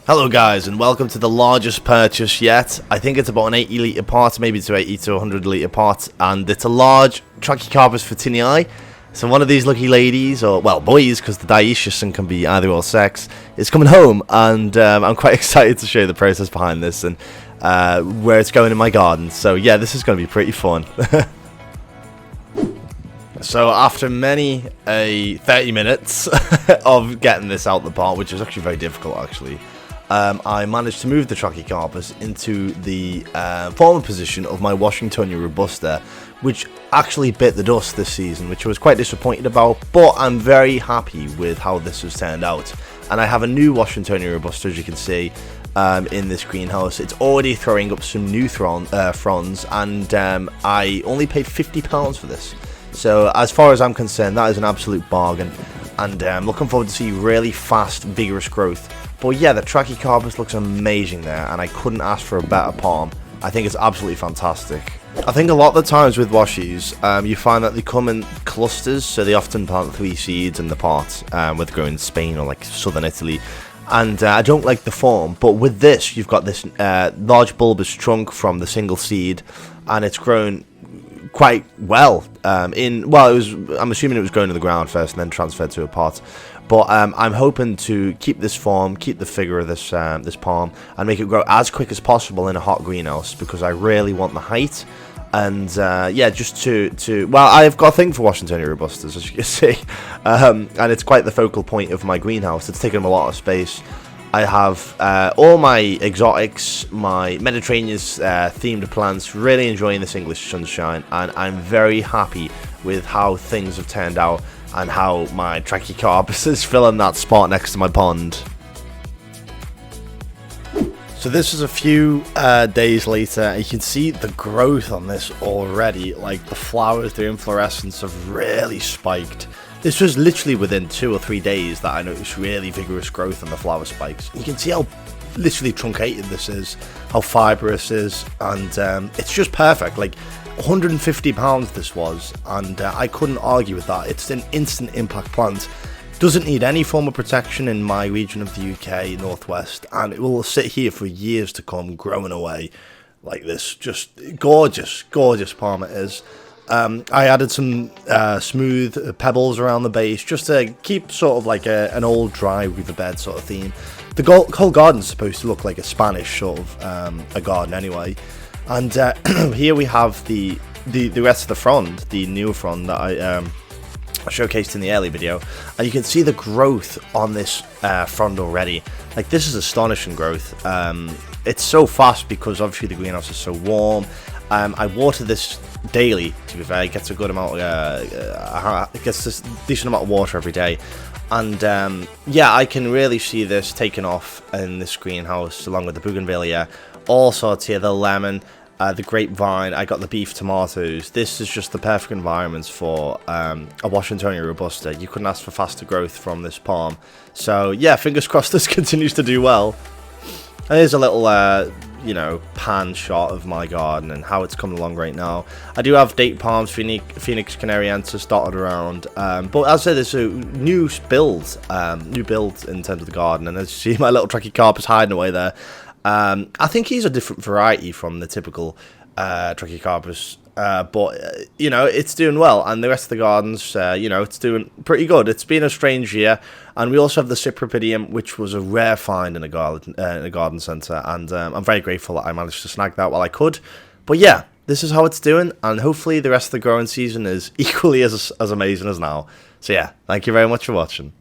Hello guys, and welcome to the largest purchase yet. I think it's about an 80 litre pot, maybe it's 80 to 100 litre pot, and it's a large Trachycarpus fortunei. So one of these lucky ladies, or well boys, because the dioecious can be either or sex, is coming home, and I'm quite excited to show you the process behind this and where it's going in my garden. So yeah, this is going to be pretty fun. So after many 30 minutes of getting this out the pot, which was actually very difficult actually, I managed to move the Trachycarpus into the former position of my Washingtonia robusta, which actually bit the dust this season, which I was quite disappointed about, but I'm very happy with how this has turned out. And I have a new Washingtonia robusta, as you can see, in this greenhouse. It's already throwing up some new fronds, and I only paid £50 for this. So as far as I'm concerned, that is an absolute bargain, and I'm looking forward to see really fast, vigorous growth. But yeah, the Trachycarpus looks amazing there, and I couldn't ask for a better palm. I think it's absolutely fantastic. I think a lot of the times with washies, you find that they come in clusters, so they often plant 3 seeds in the pot, whether growing in Spain or like southern Italy. And I don't like the form, but with this, you've got this large bulbous trunk from the single seed, and it's grown quite well. I'm assuming it was going to the ground first and then transferred to a pot. But I'm hoping to keep this form, keep the figure of this this palm, and make it grow as quick as possible in a hot greenhouse, because I really want the height. And yeah, just to well, I've got a thing for Washingtonia robustas, as you can see, and it's quite the focal point of my greenhouse. It's taken up a lot of space. I have all my exotics, my Mediterranean themed plants, really enjoying this English sunshine, and I'm very happy with how things have turned out and how my Trachycarpus is filling that spot next to my pond. So this is a few days later, and you can see the growth on this already. Like the flowers, the inflorescence have really spiked. This was literally within 2 or 3 days that I noticed really vigorous growth on the flower spikes. You can see how literally truncated this is, how fibrous it is, and it's just perfect. Like £150 this was, and I couldn't argue with that. It's an instant impact plant. Doesn't need any form of protection in my region of the UK, Northwest, and it will sit here for years to come, growing away like this. Just gorgeous, gorgeous palm it is. I added some smooth pebbles around the base, just to keep sort of like an old dry riverbed sort of theme. The whole garden's supposed to look like a Spanish sort of a garden anyway. And here we have the rest of the frond, the new frond that I showcased in the early video, and you can see the growth on this frond already. Like, this is astonishing growth. It's so fast because obviously the greenhouse is so warm. I water this daily, to be fair. It gets a good amount it gets this decent amount of water every day, and yeah, I can really see this taking off in this greenhouse, along with the bougainvillea, all sorts here, the lemon, the grapevine. I got the beef tomatoes. This is just the perfect environments for a Washingtonia robusta. You couldn't ask for faster growth from this palm. So yeah, fingers crossed this continues to do well. And here's a little you know, pan shot of my garden and how it's coming along right now. I do have date palms, Phoenix canariensis dotted around, but as I said, there's a new build in terms of the garden, and as you see, my little Trachycarpus hiding away there. I think he's a different variety from the typical Trachycarpus, but you know, it's doing well, and the rest of the gardens, you know, it's doing pretty good. It's been a strange year, and we also have the Cypripedium, which was a rare find in a garden centre, and I'm very grateful that I managed to snag that while I could. But yeah, this is how it's doing, and hopefully the rest of the growing season is equally as amazing as now. So yeah, thank you very much for watching.